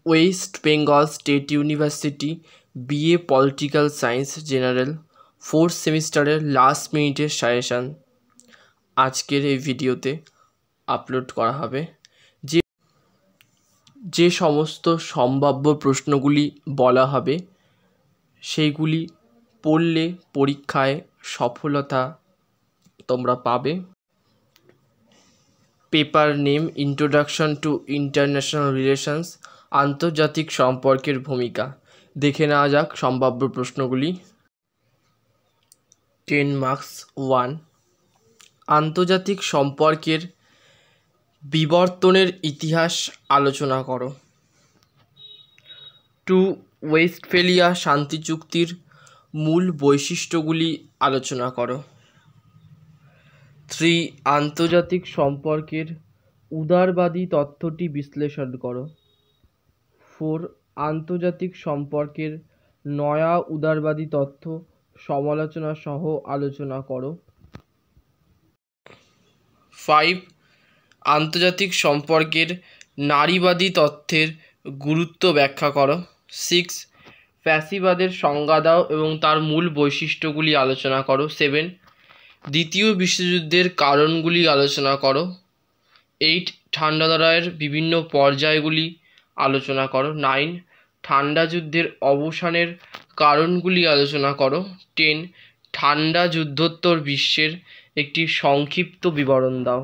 West Bengal state university BA political science general 4th সেমিস্টারের last মিনিটের suggestion আজকের এই ভিডিওতে আপলোড করা হবে। যে সমস্ত সম্ভাব্য প্রশ্নগুলি বলা হবে সেইগুলি পড়লে পরীক্ষায় সফলতা তোমরা পাবে। Paper name introduction to international relations, আন্তর্জাতিক সম্পর্কের ভূমিকা। দেখে নেওয়া যাক সম্ভাব্য প্রশ্নগুলি। 10 মার্কস 1, আন্তর্জাতিক সম্পর্কের বিবর্তনের ইতিহাস আলোচনা করো। 2, ওয়েস্টফেলিয়া শান্তি চুক্তির মূল বৈশিষ্ট্যগুলি আলোচনা করো। 3, আন্তর্জাতিক সম্পর্কের উদারবাদী তত্ত্বটি বিশ্লেষণ করো। 4, আন্তর্জাতিক সম্পর্কের নয়া উদারবাদী তত্ত্ব সমালোচনা সহ আলোচনা করো। 5, আন্তর্জাতিক সম্পর্কের নারীবাদী তত্ত্বের গুরুত্ব ব্যাখ্যা করো। 6, ফ্যাসিবাদের সংজ্ঞা দাও এবং তার মূল বৈশিষ্ট্যগুলি আলোচনা করো। 7, দ্বিতীয় বিশ্বযুদ্ধের কারণগুলি আলোচনা করো। 8, ঠান্ডা লড়াইয়ের বিভিন্ন পর্যায়গুলি আলোচনা করো। 9, ঠান্ডা যুদ্ধের অবসানের কারণগুলি আলোচনা করো। 10, ঠান্ডা যুদ্ধোত্তর বিশ্বের একটি সংক্ষিপ্ত বিবরণ দাও।